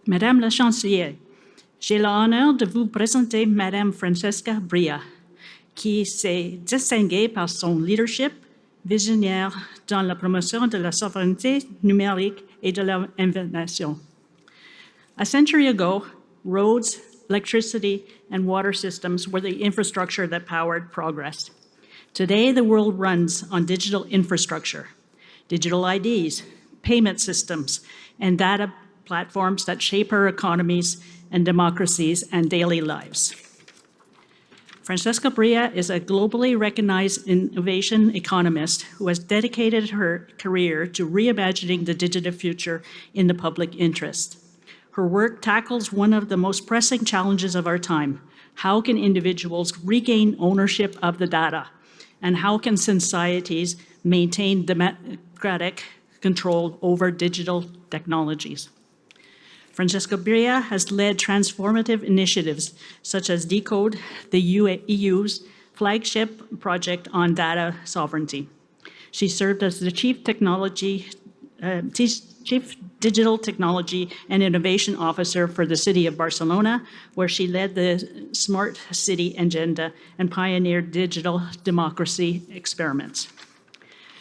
Madame la Chancelière, j'ai l'honneur de vous présenter Madame Francesca Bria, qui s'est distinguée par son leadership visionnaire dans la promotion de la souveraineté numérique et de l'innovation. A century ago, roads, electricity, and water systems were the infrastructure that powered progress. Today, the world runs on digital infrastructure, digital IDs, payment systems, and data platforms that shape our economies and democracies and daily lives. Francesca Bria is a globally recognized innovation economist who has dedicated her career to reimagining the digital future in the public interest. Her work tackles one of the most pressing challenges of our time. How can individuals regain ownership of the data? And how can societies maintain democratic control over digital technologies? Francesca Bria has led transformative initiatives such as DECODE, the EU's flagship project on data sovereignty. She served as the Chief Digital Technology and Innovation Officer for the City of Barcelona, where she led the Smart City Agenda and pioneered digital democracy experiments.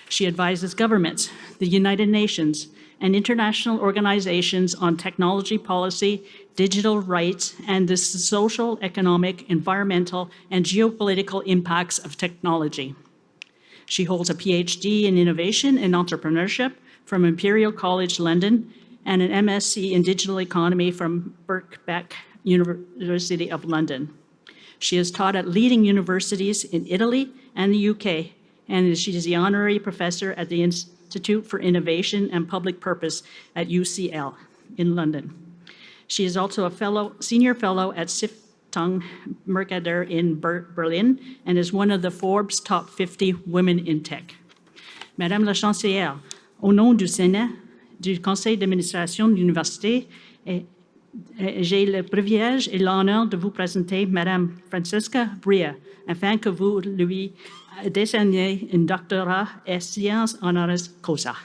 She advises governments, the United Nations, and international organizations on technology policy, digital rights, and the social, economic, environmental, and geopolitical impacts of technology. She holds a PhD in innovation and entrepreneurship from Imperial College London and an MSc in digital economy from Birkbeck University of London. She has taught at leading universities in Italy and the UK, and she is the honorary professor at the Institute for Innovation and Public Purpose at UCL in London. She is also a senior fellow at Stiftung Mercader in Berlin and is one of the Forbes Top 50 Women in Tech. Madame la Chancelière, au nom du Sénat, du Conseil d'administration de l'Université, j'ai le privilège et l'honneur de vous présenter Madame Francesca Bria, afin que vous lui décerniez un doctorat en sciences honoris causa.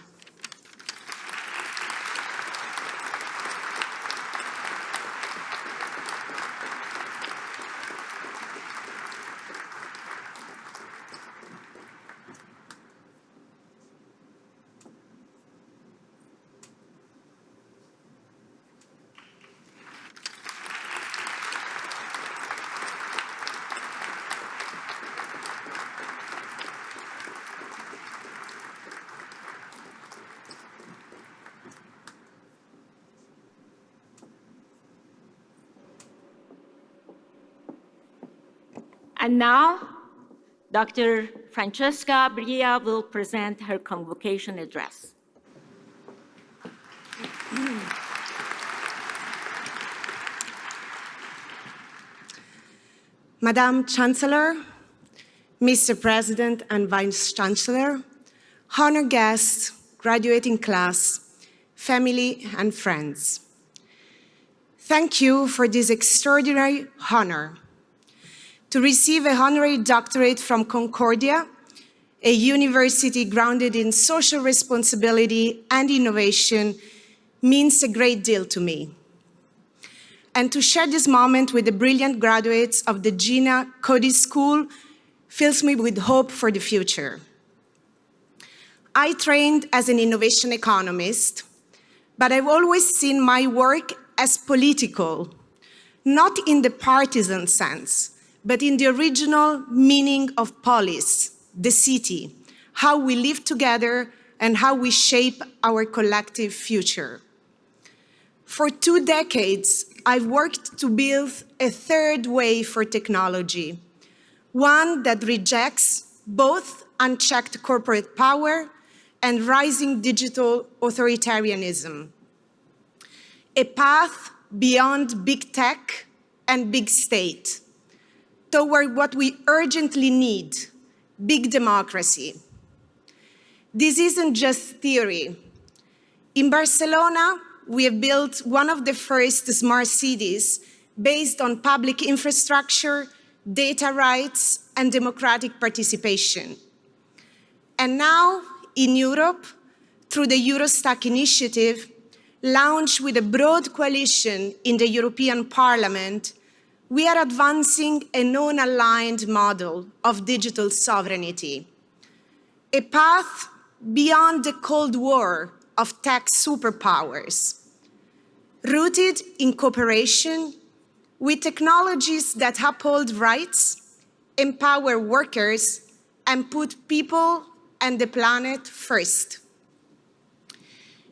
And now, Dr. Francesca Bria will present her convocation address. Madam Chancellor, Mr. President and Vice Chancellor, honored guests, graduating class, family and friends. Thank you for this extraordinary honor. To receive a honorary doctorate from Concordia, a university grounded in social responsibility and innovation, means a great deal to me. And to share this moment with the brilliant graduates of the Gina Coady School fills me with hope for the future. I trained as an innovation economist, but I've always seen my work as political, not in the partisan sense, but in the original meaning of polis, the city, how we live together and how we shape our collective future. For 2 decades, I've worked to build a third way for technology, one that rejects both unchecked corporate power and rising digital authoritarianism. A path beyond big tech and big state, toward what we urgently need, big democracy. This isn't just theory. In Barcelona, we have built one of the first smart cities based on public infrastructure, data rights, and democratic participation. And now, in Europe, through the Eurostack initiative, launched with a broad coalition in the European Parliament, we are advancing a non-aligned model of digital sovereignty, a path beyond the Cold War of tech superpowers, rooted in cooperation with technologies that uphold rights, empower workers, and put people and the planet first.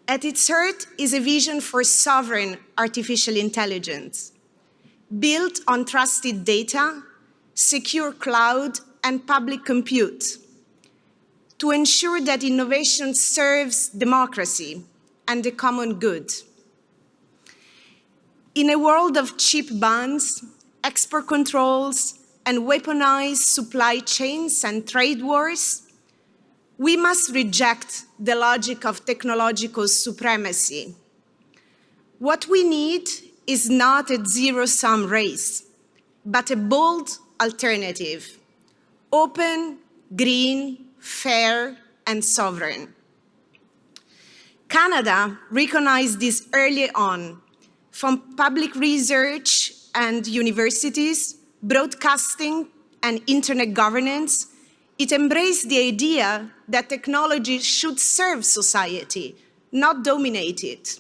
At its heart is a vision for sovereign artificial intelligence, built on trusted data, secure cloud, and public compute, to ensure that innovation serves democracy and the common good. In a world of cheap bans, export controls, and weaponized supply chains and trade wars, we must reject the logic of technological supremacy. What we need is not a zero-sum race, but a bold alternative, open, green, fair, and sovereign. Canada recognized this early on, from public research and universities, broadcasting, and internet governance. It embraced the idea that technology should serve society, not dominate it.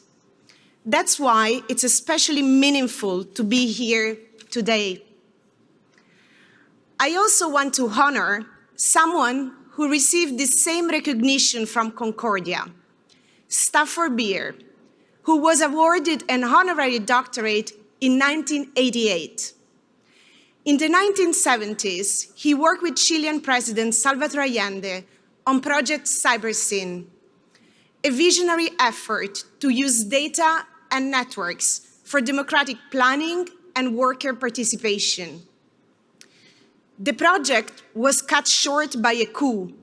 That's why it's especially meaningful to be here today. I also want to honor someone who received the same recognition from Concordia, Stafford Beer, who was awarded an honorary doctorate in 1988. In the 1970s, he worked with Chilean President Salvador Allende on Project CyberSyn, a visionary effort to use data and networks for democratic planning and worker participation. The project was cut short by a coup,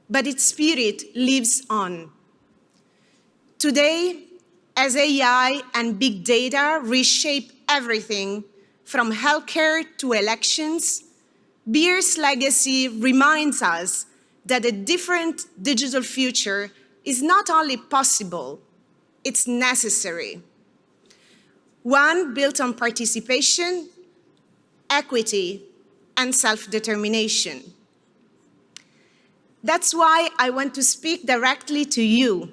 but its spirit lives on. Today, as AI and big data reshape everything from healthcare to elections, Beer's legacy reminds us that a different digital future is not only possible, it's necessary. One built on participation, equity, and self-determination. That's why I want to speak directly to you,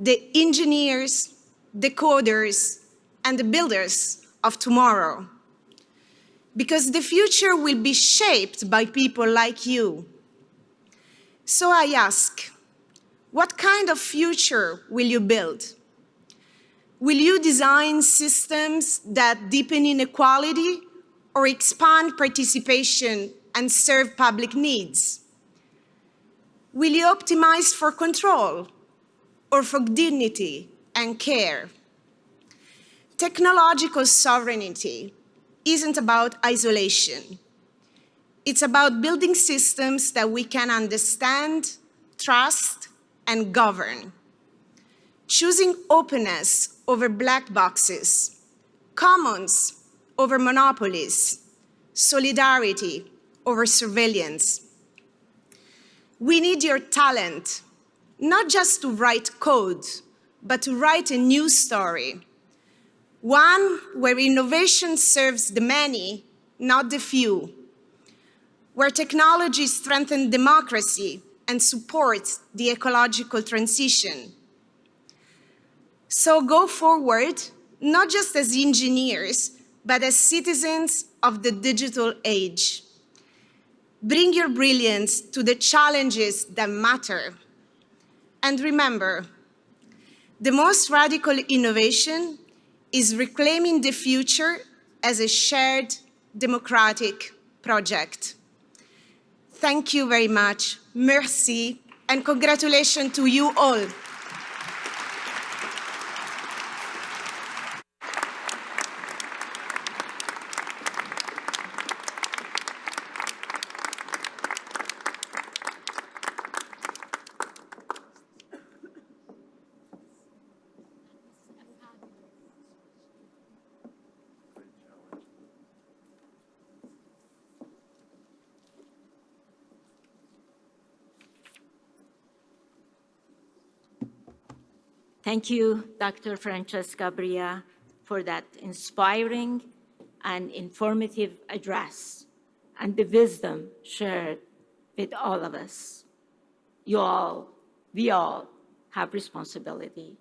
the engineers, the coders, and the builders of tomorrow. Because the future will be shaped by people like you. So I ask, what kind of future will you build? Will you design systems that deepen inequality or expand participation and serve public needs? Will you optimize for control or for dignity and care? Technological sovereignty isn't about isolation. It's about building systems that we can understand, trust, and govern. Choosing openness over black boxes, commons over monopolies, solidarity over surveillance. We need your talent, not just to write code, but to write a new story. One where innovation serves the many, not the few. Where technology strengthens democracy and supports the ecological transition. So go forward, not just as engineers, but as citizens of the digital age. Bring your brilliance to the challenges that matter. And remember, the most radical innovation is reclaiming the future as a shared democratic project. Thank you very much. Merci, and congratulations to you all. Thank you, Dr. Francesca Bria, for that inspiring and informative address and the wisdom shared with all of us. We all have responsibility